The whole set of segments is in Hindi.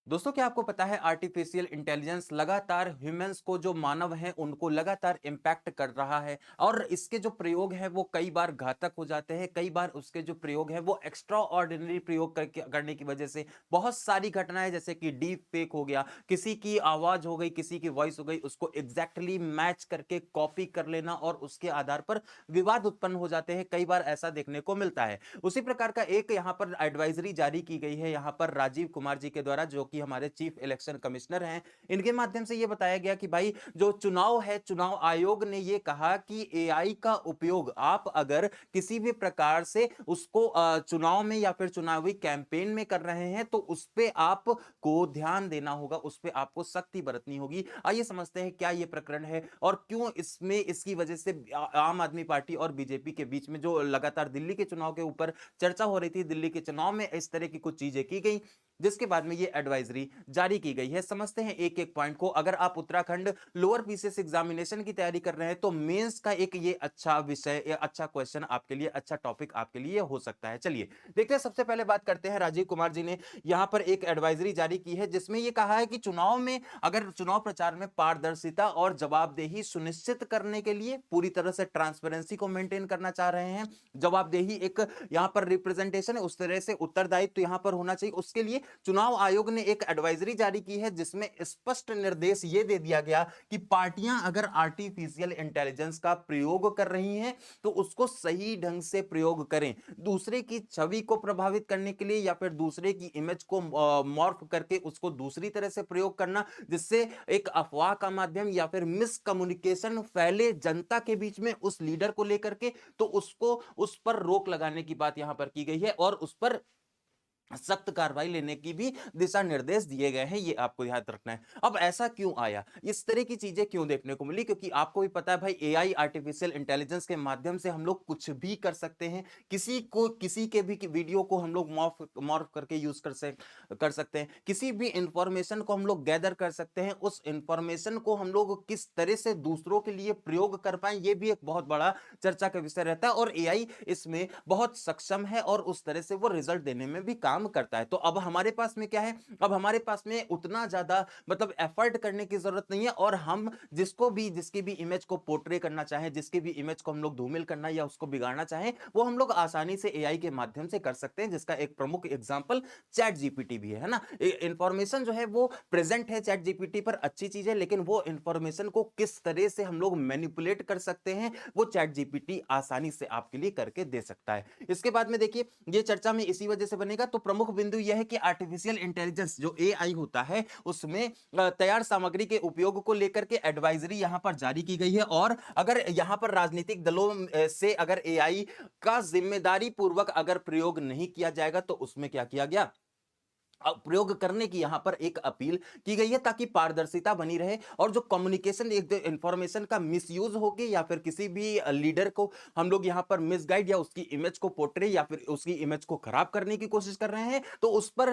दोस्तों, क्या आपको पता है आर्टिफिशियल इंटेलिजेंस लगातार ह्यूमंस को, जो मानव हैं, उनको लगातार इंपैक्ट कर रहा है। और इसके जो प्रयोग हैं वो कई बार घातक हो जाते हैं। कई बार उसके जो प्रयोग हैं वो एक्स्ट्रा ऑर्डिनरी प्रयोग करने की वजह से बहुत सारी घटनाएं, जैसे कि डीप फेक हो गया, किसी की आवाज हो गई, किसी की वॉइस हो गई, उसको एग्जैक्टली मैच करके कॉपी कर लेना और उसके आधार पर विवाद उत्पन्न हो जाते हैं। कई बार ऐसा देखने को मिलता है। उसी प्रकार का एक यहां पर एडवाइजरी जारी की गई है यहां पर राजीव कुमार जी के द्वारा, जो कि हमारे चीफ इलेक्शन कमिश्नर हैं। इनके माध्यम से यह बताया गया कि भाई, जो चुनाव है, चुनाव आयोग ने यह कहा कि एआई का उपयोग आप अगर किसी भी प्रकार से उसको चुनाव में या फिर चुनावी कैंपेन में कर रहे हैं तो उस पे आपको ध्यान देना होगा, उस पे आपको सख्ती बरतनी होगी। आइए समझते हैं क्या यह प्रकरण है और क्यों इसमें इसकी वजह से आम आदमी पार्टी और बीजेपी के बीच में जो लगातार दिल्ली के चुनाव के ऊपर चर्चा हो रही थी, दिल्ली के चुनाव में इस तरह की कुछ चीजें की गई जिसके बाद में ये एडवाइजरी जारी की गई है। समझते हैं एक एक पॉइंट को। अगर आप उत्तराखंड लोअर पीसीएस एग्जामिनेशन की तैयारी कर रहे हैं तो मेंस का एक ये अच्छा विषय, अच्छा क्वेश्चन आपके लिए, अच्छा टॉपिक आपके लिए हो सकता है। चलिए देखते हैं। सबसे पहले बात करते हैं, राजीव कुमार जी ने यहां पर एक एडवाइजरी जारी की है जिसमें यह कहा है कि चुनाव में, अगर चुनाव प्रचार में पारदर्शिता और जवाबदेही सुनिश्चित करने के लिए, पूरी तरह से ट्रांसपेरेंसी को मेंटेन करना चाह रहे हैं, जवाबदेही एक यहां पर रिप्रेजेंटेशन है, उस तरह से उत्तरदायित्व यहां पर होना चाहिए, उसके लिए चुनाव आयोग ने एक एडवाइजरी जारी की है जिसमें स्पष्ट निर्देश यह दे दिया गया कि पार्टियां अगर आर्टिफिशियल इंटेलिजेंस का प्रयोग कर रही हैं तो उसको सही ढंग से प्रयोग करें। दूसरे की छवि को प्रभावित करने के लिए या फिर दूसरे की इमेज को मॉर्फ करके उसको दूसरी तरह से प्रयोग करना, जिससे एक अफवाह का माध्यम या फिर मिसकम्युनिकेशन फैले जनता के बीच में उस लीडर को लेकर के, तो उसको, उस पर रोक लगाने की बात यहां पर की गई है और उस पर सख्त कार्रवाई लेने की भी दिशा निर्देश दिए गए हैं। ये आपको याद रखना है। अब ऐसा क्यों आया, इस तरह की चीजें क्यों देखने को मिली? क्योंकि आपको भी पता है भाई, एआई आर्टिफिशियल इंटेलिजेंस के माध्यम से हम लोग कुछ भी कर सकते हैं। किसी को, किसी के भी वीडियो को हम लोग मॉर्फ मॉर्फ करके यूज कर सकते हैं। किसी भी इंफॉर्मेशन को हम लोग गैदर कर सकते हैं। उस इंफॉर्मेशन को हम लोग किस तरह से दूसरों के लिए प्रयोग कर पाए, ये भी एक बहुत बड़ा चर्चा का विषय रहता है। और एआई इसमें बहुत सक्षम है और उस तरह से वो रिजल्ट देने में भी काम करता है। तो अब हमारे पास में क्या है, अब हमारे पास में उतना ज्यादा मतलब एफर्ट करने की जरूरत नहीं है और हम जिसको भी, जिसकी भी इमेज को पोर्ट्रे करना चाहें, जिसकी भी इमेज को हम लोग धूमिल करना या उसको बिगाड़ना चाहें, वो हम लोग आसानी से एआई के माध्यम से कर सकते हैं, जिसका एक प्रमुख एग्जांपल चैट जीपीटी भी है ना। इंफॉर्मेशन जो है वो प्रेजेंट है चैट जीपीटी पर, अच्छी चीज है, लेकिन वो इंफॉर्मेशन को किस तरह से हम लोग मैनिपुलेट कर सकते हैं वो चैट जीपीटी आसानी से आपके लिए करके दे सकता है। इसके बाद में देखिए, ये चर्चा में इसी वजह से बनेगा। तो प्रमुख बिंदु यह है कि आर्टिफिशियल इंटेलिजेंस जो एआई होता है उसमें तैयार सामग्री के उपयोग को लेकर के एडवाइजरी यहां पर जारी की गई है। और अगर यहां पर राजनीतिक दलों से अगर एआई का जिम्मेदारी पूर्वक अगर प्रयोग नहीं किया जाएगा तो उसमें क्या किया गया, प्रयोग करने की यहां पर एक अपील की गई है, ताकि पारदर्शिता बनी रहे और जो कम्युनिकेशन, एक इंफॉर्मेशन का मिसयूज होके या फिर किसी भी लीडर को हम लोग यहां पर मिसगाइड या उसकी इमेज को पोर्ट्रे या फिर उसकी इमेज को खराब करने की कोशिश कर रहे हैं, तो उस पर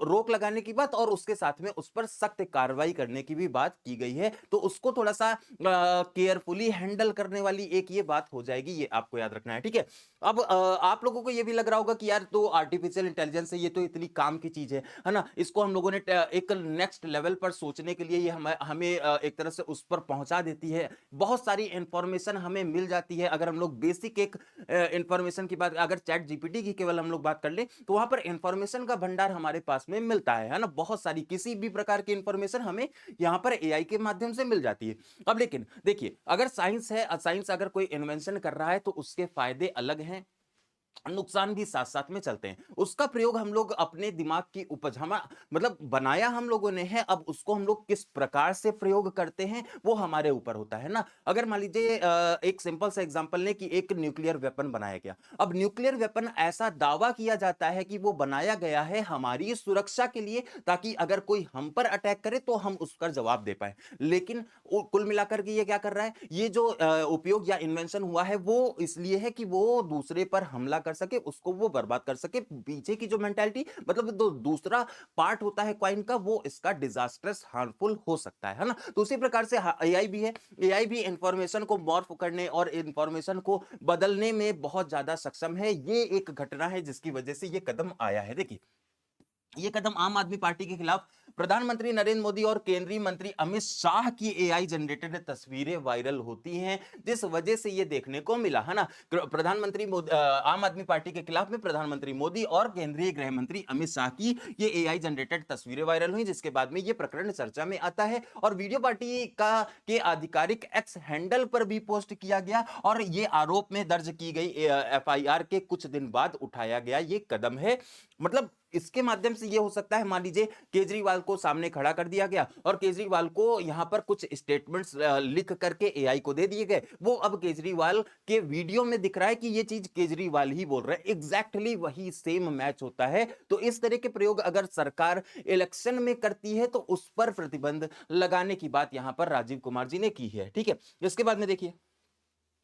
रोक लगाने की बात और उसके साथ में उस पर सख्त कार्रवाई करने की भी बात की गई है। तो उसको थोड़ा सा केयरफुली हैंडल करने वाली एक ये बात हो जाएगी, ये आपको याद रखना है, ठीक है। अब आप लोगों को ये भी लग रहा होगा कि यार, तो आर्टिफिशियल इंटेलिजेंस है, ये तो इतनी काम की चीज है ना, इसको हम लोगों ने एक नेक्स्ट लेवल पर सोचने के लिए ये हमें एक तरह से उस पर पहुंचा देती है। बहुत सारी इंफॉर्मेशन हमें मिल जाती है। अगर हम लोग बेसिक एक इंफॉर्मेशन की बात, अगर चैट जीपीटी की केवल हम लोग बात कर ले तो वहां पर इंफॉर्मेशन का भंडार हमारे पास में मिलता है ना, बहुत सारी, किसी भी प्रकार की इंफॉर्मेशन हमें यहां पर एआई के माध्यम से मिल जाती है। अब लेकिन देखिए, अगर साइंस है, साइंस अगर कोई इन्वेंशन कर रहा है तो उसके फायदे अलग हैं, नुकसान भी साथ साथ में चलते हैं। उसका प्रयोग हम लोग अपने दिमाग की उपज, हम मतलब बनाया हम लोगों ने है, अब उसको हम लोग किस प्रकार से प्रयोग करते हैं वो हमारे ऊपर होता है ना। अगर मान लीजिए एक सिंपल सा एग्जांपल लें कि एक न्यूक्लियर वेपन बनाया गया। अब न्यूक्लियर वेपन, ऐसा दावा किया जाता है कि वो बनाया गया है हमारी सुरक्षा के लिए, ताकि अगर कोई हम पर अटैक करे तो हम उस पर जवाब दे पाए। लेकिन कुल मिलाकर के ये क्या कर रहा है, ये जो उपयोग या इन्वेंशन हुआ है वो इसलिए है कि वो दूसरे पर हमला कर सके, उसको वो बर्बाद कर सके। पीछे की जो मेंटालिटी, मतलब दूसरा पार्ट होता है क्वाइन का, वो इसका डिजास्ट्रस, हार्मफुल हो सकता है ना। तो उसी प्रकार से एआई भी है। एआई भी इंफॉर्मेशन को मॉर्फ करने और इंफॉर्मेशन को बदलने में बहुत ज्यादा सक्षम है। ये एक घटना है जिसकी वजह से ये कदम आया है। देखिए, ये कदम आम आदमी पार्टी के खिलाफ प्रधानमंत्री नरेंद्र मोदी और केंद्रीय मंत्री अमित शाह की एआई जनरेटेड तस्वीरें वायरल होती हैं, जिस वजह से ये देखने को मिला है ना। आम आदमी पार्टी के खिलाफ में प्रधानमंत्री मोदी और केंद्रीय गृह मंत्री अमित शाह की ये एआई जनरेटेड तस्वीरें वायरल हुई, जिसके बाद में ये प्रकरण चर्चा में आता है और वीडियो पार्टी का के आधिकारिक एक्स हैंडल पर भी पोस्ट किया गया और ये आरोप में दर्ज की गई एफआईआर के कुछ दिन बाद उठाया गया ये कदम है। मतलब इसके माध्यम से ये हो सकता है, मान लीजिए केजरीवाल को सामने खड़ा कर दिया गया और केजरीवाल को यहां पर कुछ स्टेटमेंट्स लिख करके एआई को दे दिए गए, वो अब केजरीवाल के वीडियो में दिख रहा है कि ये चीज केजरीवाल ही बोल रहे हैं, एग्जैक्टली वही सेम मैच होता है। तो इस तरह के प्रयोग अगर सरकार इलेक्शन में करती है तो उस पर प्रतिबंध लगाने की बात यहां पर राजीव कुमार जी ने की है। ठीक है, इसके बाद में देखिए,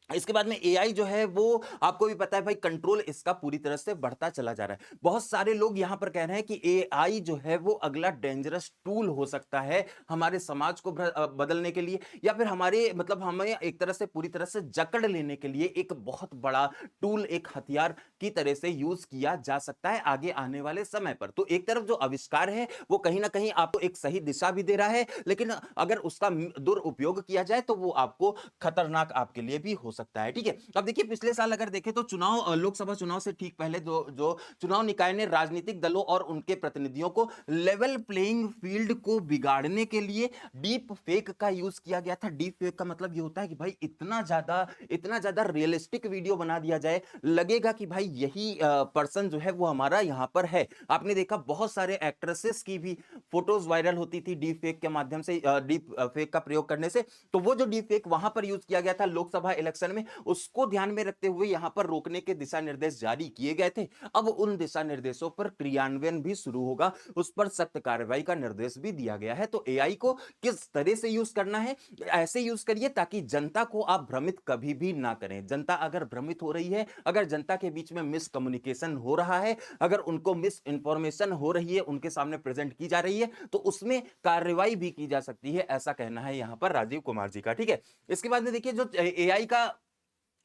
इसके बाद में एआई जो है वो आपको भी पता है भाई, कंट्रोल इसका पूरी तरह से बढ़ता चला जा रहा है। बहुत सारे लोग यहां पर कह रहे हैं कि एआई जो है वो अगला डेंजरस टूल हो सकता है हमारे समाज को बदलने के लिए, या फिर हमारे मतलब हमें एक तरह से पूरी तरह से जकड़ लेने के लिए एक बहुत बड़ा टूल, एक हथियार की तरह से यूज किया जा सकता है आगे आने वाले समय पर। तो एक तरफ जो आविष्कार है वो कहीं ना कहीं आपको एक सही दिशा भी दे रहा है, लेकिन अगर उसका दुरुपयोग किया जाए तो वो आपको खतरनाक आपके लिए भी हो सकता है। ठीक है, अब देखिए पिछले साल अगर देखें तो चुनाव, लोकसभा चुनाव से ठीक पहले जो जो चुनाव निकाय ने राजनीतिक दलों और उनके प्रतिनिधियों को लेवल प्लेइंग फील्ड को बिगाड़ने के लिए डीप फेक का यूज किया गया था। डीप फेक का मतलब ये होता है कि भाई इतना ज्यादा रियलिस्टिक वीडियो बना दिया जाए, लगेगा कि भाई यही पर्सन जो है वो हमारा यहां पर है। आपने देखा बहुत सारे एक्ट्रेसेस की भी फोटोज वायरल होती थी डीप फेक के माध्यम से, डीप फेक का प्रयोग करने से। तो वो जो डीप फेक वहां पर यूज किया गया था लोकसभा इलेक्शन में, उसको ध्यान में रखते हुए यहां पर रोकने के दिशा निर्देश जारी किए गए थे। अब उन दिशा निर्देशों पर क्रियान्वयन भी शुरू होगा, उस पर सख्त कार्रवाई का निर्देश भी दिया गया है। तो एआई को किस तरह से यूज करना है, ऐसे यूज करिए ताकि जनता को आप भ्रमित कभी भी ना करें। जनता अगर भ्रमित हो रही है, अगर जनता के बीच में मिस कम्युनिकेशन हो रहा है, अगर उनको मिस इंफॉर्मेशन हो रही है, उनके सामने प्रेजेंट की जा रही है, तो उसमें कार्रवाई भी की जा सकती है, ऐसा कहना है यहां पर राजीव कुमार जी का। ठीक है, इसके बाद में देखिए जो एआई का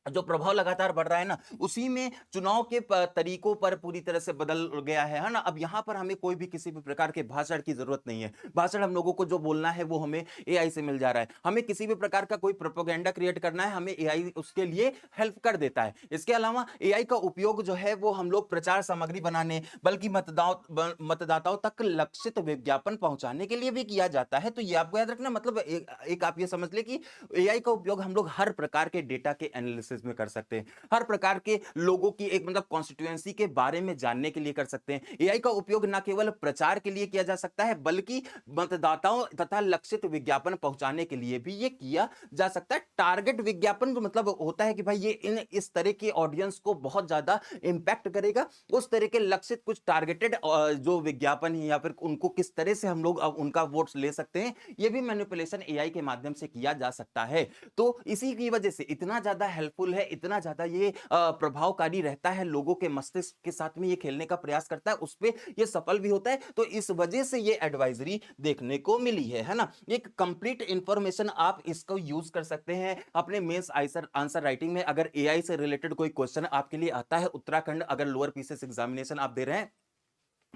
जो प्रभाव लगातार बढ़ रहा है ना, उसी में चुनाव के तरीकों पर पूरी तरह से बदल गया है ना। अब यहां पर हमें कोई भी किसी भी प्रकार के भाषण की जरूरत नहीं है। भाषण हम लोगों को जो बोलना है वो हमें एआई से मिल जा रहा है। हमें किसी भी प्रकार का कोई प्रोपेगेंडा क्रिएट करना है, हमें एआई उसके लिए हेल्प कर देता है। इसके अलावा एआई का उपयोग जो है वो हम लोग प्रचार सामग्री बनाने, बल्कि मतदाताओं तक लक्षित विज्ञापन पहुंचाने के लिए भी किया जाता है। तो ये आपको याद रखना, मतलब एक आप ये समझ ले कि एआई का उपयोग हम लोग हर प्रकार के डेटा के एनालिसिस में कर सकते हैं, हर प्रकार के लोगों की एक मतलब कॉन्स्टिट्यूएंसी के बारे में जानने के लिए कर सकते हैं। एआई का उपयोग न केवल प्रचार के लिए किया जा सकता है, बल्कि मतदाताओं तथा लक्षित विज्ञापन पहुंचाने के लिए भी ये किया जा सकता है। टारगेट विज्ञापन तो मतलब होता है कि भाई ये इस तरह के ऑडियंस को बहुत ज्यादा इंपैक्ट करेगा, उस तरह के लक्षित कुछ टारगेटेड जो विज्ञापन है, या फिर उनको किस तरह से हम लोग उनका वोट्स ले सकते हैं, ये भी मैनिपुलेशन एआई के माध्यम से किया जा सकता है। तो इसी की वजह से इतना ज्यादा हेल्पफुल है, इतना ज्यादा ये प्रभावकारी रहता है, लोगों के मस्तिष्क के साथ में ये खेलने का प्रयास करता है, उस पे ये सफल भी होता है। तो इस वजह से ये एडवाइजरी देखने को मिली है ना। एक कंप्लीट इंफॉर्मेशन आप इसको यूज कर सकते हैं अपने मेंस आंसर राइटिंग में। अगर एआई से रिलेटेड कोई क्वेश्चन आपके लिए आता है, उत्तराखंड अगर लोअर पीसीएस एग्जामिनेशन आप दे रहे हैं,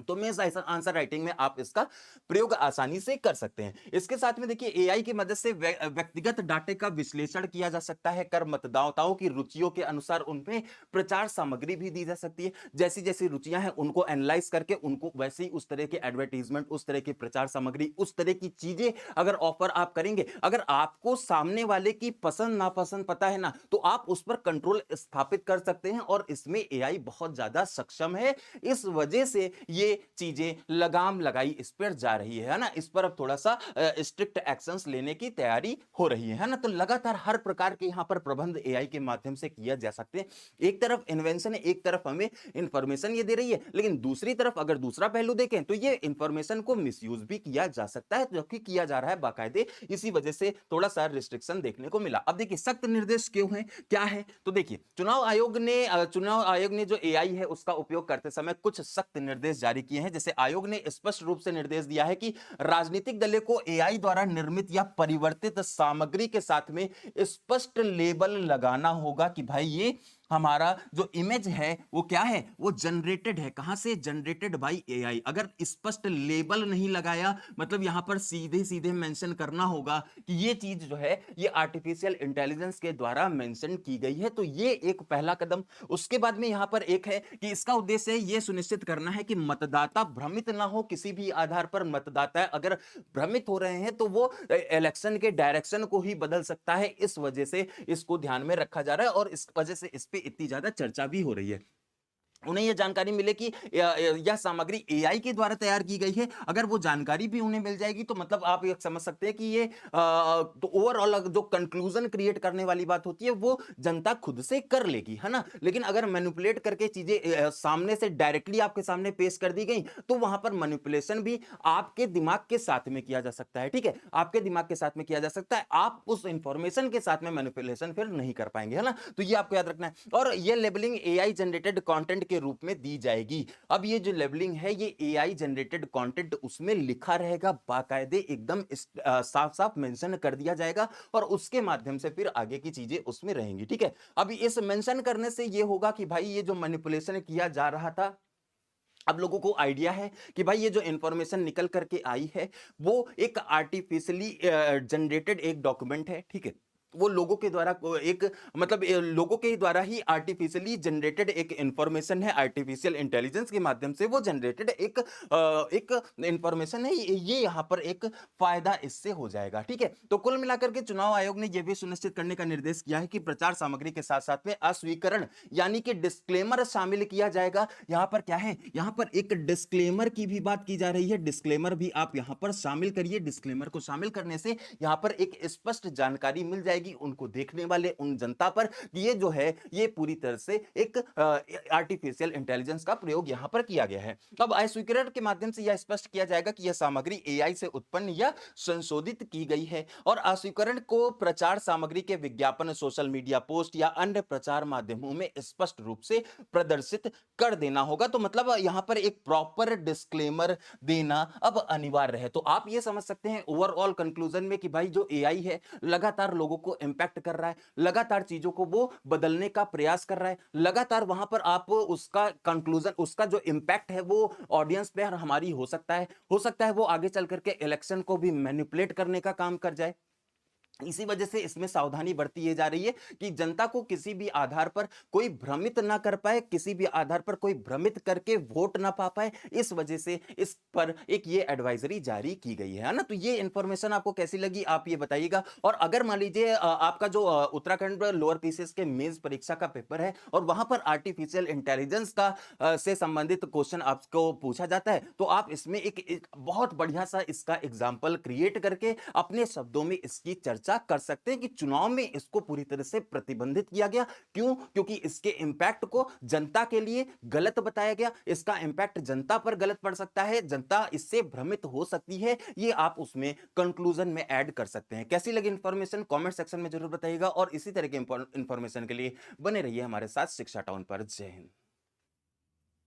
तो मेंस आंसर राइटिंग में आप इसका प्रयोग आसानी से कर सकते हैं। इसके साथ में देखिए एआई की मदद से व्यक्तिगत डाटे का विश्लेषण किया जा सकता है, कर मतदाताओं की रुचियों के अनुसार उनमें प्रचार सामग्री भी दी जा सकती है। जैसी जैसी रुचियां हैं उनको एनालाइज करके उनको वैसे ही उस तरह के एडवर्टीजमेंट, उस तरह की प्रचार सामग्री, उस तरह की चीजें अगर ऑफर आप करेंगे, अगर आपको सामने वाले की पसंद नापसंद पता है ना, तो आप उस पर कंट्रोल स्थापित कर सकते हैं। और इसमें एआई बहुत ज्यादा सक्षम है, इस वजह से ये चीजें लगाम लगाई इस पर जा रही है ना। इस पर अब थोड़ा सा स्ट्रिक्ट एक्शंस लेने की तैयारी हो रही है ना। तो लगातार हर प्रकार के यहां पर प्रबंध एआई के माध्यम से किया जा सकते हैं। एक तरफ इन्वेंशन है, एक तरफ हमें इंफॉर्मेशन ये दे रही है, लेकिन दूसरी तरफ अगर दूसरा पहलू देखें तो ये इंफॉर्मेशन को मिसयूज भी किया जा सकता है, जो कि किया जा रहा है बाकायदे। इसी वजह से थोड़ा सा रिस्ट्रिक्शन देखने को मिला। अब देखिए सख्त निर्देश क्यों है, क्या है, तो देखिए चुनाव आयोग ने जो एआई है उसका उपयोग करते समय कुछ सख्त निर्देश जारी किए हैं। जैसे आयोग ने स्पष्ट रूप से निर्देश दिया है कि राजनीतिक दलों को एआई द्वारा निर्मित या परिवर्तित सामग्री के साथ में स्पष्ट लेबल लगाना होगा कि भाई ये हमारा जो इमेज है वो क्या है, वो जनरेटेड है, कहां से, जनरेटेड बाय एआई। अगर स्पष्ट लेबल नहीं लगाया, मतलब यहां पर सीधे सीधे मेंशन करना होगा कि ये चीज जो है ये आर्टिफिशियल इंटेलिजेंस के द्वारा मेंशन की गई है, तो ये एक पहला कदम। उसके बाद में यहां पर एक है कि इसका उद्देश्य ये सुनिश्चित करना है कि मतदाता भ्रमित ना हो किसी भी आधार पर। मतदाता अगर भ्रमित हो रहे हैं तो वो इलेक्शन के डायरेक्शन को ही बदल सकता है, इस वजह से इसको ध्यान में रखा जा रहा है और इस वजह से इस पे इतनी ज्यादा चर्चा भी हो रही है। उन्हें यह जानकारी मिले कि यह सामग्री एआई के द्वारा तैयार की गई है। अगर वो जानकारी भी उन्हें मिल जाएगी तो मतलब आप ये समझ सकते हैं कि ये तो ओवरऑल जो कंक्लूजन क्रिएट करने वाली बात होती है वो जनता खुद से कर लेगी, है ना। लेकिन अगर मैनिपुलेट करके चीजें सामने से डायरेक्टली आपके सामने पेश कर दी गई तो वहां पर मैनिपुलेशन भी आपके दिमाग के साथ में किया जा सकता है, ठीक है, आपके दिमाग के साथ में किया जा सकता है। आप उस इंफॉर्मेशन के साथ में मैनिपुलेशन फिर नहीं कर पाएंगे, है ना। तो ये आपको याद रखना है। और ये लेबलिंग एआई जनरेटेड कंटेंट के रूप में दी जाएगी। अब ये जो लेबलिंग है ये एआई जनरेटेड कंटेंट, उसमें लिखा रहेगा बाकायदे एकदम साफ साफ मेंशन कर दिया जाएगा और उसके माध्यम से फिर आगे की चीजें उसमें रहेंगी, ठीक है। अब इस मेंशन करने से ये होगा कि भाई ये जो मैनिपुलेशन किया जा रहा था, अब लोगों को आइडिया है कि भाई ये जो इंफॉर्मेशन निकल करके आई है वो एक आर्टिफिशियली जनरेटेड एक डॉक्यूमेंट है, ठीक है। वो लोगों के द्वारा एक मतलब लोगों के द्वारा ही आर्टिफिशियली जनरेटेड एक इंफॉर्मेशन है, आर्टिफिशियल इंटेलिजेंस के माध्यम से वो जनरेटेड एक इंफॉर्मेशन है। ये यहाँ पर एक फायदा इससे हो जाएगा, ठीक है। तो कुल मिलाकर के चुनाव आयोग ने यह भी सुनिश्चित करने का निर्देश किया है कि प्रचार सामग्री के साथ साथ में अस्वीकरण यानी कि डिस्क्लेमर शामिल किया जाएगा। यहां पर क्या है, यहां पर एक डिस्क्लेमर की भी बात की जा रही है, डिस्क्लेमर भी आप यहां पर शामिल करिए। डिस्क्लेमर को शामिल करने से यहां पर एक स्पष्ट जानकारी मिल जाएगी उनको देखने वाले उन जनता पर कि ये जो है ये पूरी तरह से एक आर्टिफिशियल इंटेलिजेंस का प्रयोग यहां पर किया गया है। अब अस्वीकरण के माध्यम से यह स्पष्ट किया जाएगा कि यह सामग्री एआई से उत्पन्न या संशोधित की गई है। और अस्वीकरण को प्रचार सामग्री के विज्ञापन, सोशल मीडिया पोस्ट या अन्य प्रचार माध्यमों में स्पष्ट रूप से प्रदर्शित कर देना होगा। तो मतलब यहां पर एक प्रॉपर डिस्क्लेमर देना अब अनिवार्य है। तो आप ये समझ सकते हैं ओवरऑल कंक्लूजन में कि भाई जो एआई है लगातार लोगों को इंपैक्ट कर रहा है, लगातार चीजों को वो बदलने का प्रयास कर रहा है, लगातार वहां पर आप उसका कंक्लूजन, उसका जो इंपैक्ट है वो ऑडियंस पे हमारी हो सकता है वो आगे चल करके इलेक्शन को भी मैनिपुलेट करने का काम कर जाए। इसी वजह से इसमें सावधानी बरती ये जा रही है कि जनता को किसी भी आधार पर कोई भ्रमित ना कर पाए, किसी भी आधार पर कोई भ्रमित करके वोट ना पा पाए। इस वजह से इस पर एक ये एडवाइजरी जारी की गई है ना। तो ये इंफॉर्मेशन आपको कैसी लगी आप ये बताइएगा। और अगर मान लीजिए आपका जो उत्तराखंड लोअर पीसीएस के मेंस परीक्षा का पेपर है और वहां पर आर्टिफिशियल इंटेलिजेंस का से संबंधित क्वेश्चन आपको पूछा जाता है तो आप इसमें एक बहुत बढ़िया सा इसका एग्जाम्पल क्रिएट करके अपने शब्दों में इसकी चर्चा कर सकते हैं कि चुनाव में इसको पूरी तरह से प्रतिबंधित किया गया। क्यों? क्योंकि इसके इंपैक्ट को जनता के लिए गलत बताया गया, इसका इंपैक्ट जनता पर गलत पड़ सकता है, जनता इससे भ्रमित हो सकती है। ये आप उसमें कंक्लूजन में ऐड कर सकते हैं। कैसी लगी इंफॉर्मेशन कमेंट सेक्शन में जरूर बताइएगा और इसी तरह के इंफॉर्मेशन के लिए बने रहिए हमारे साथ शिक्षा टाउन पर। जय हिंद।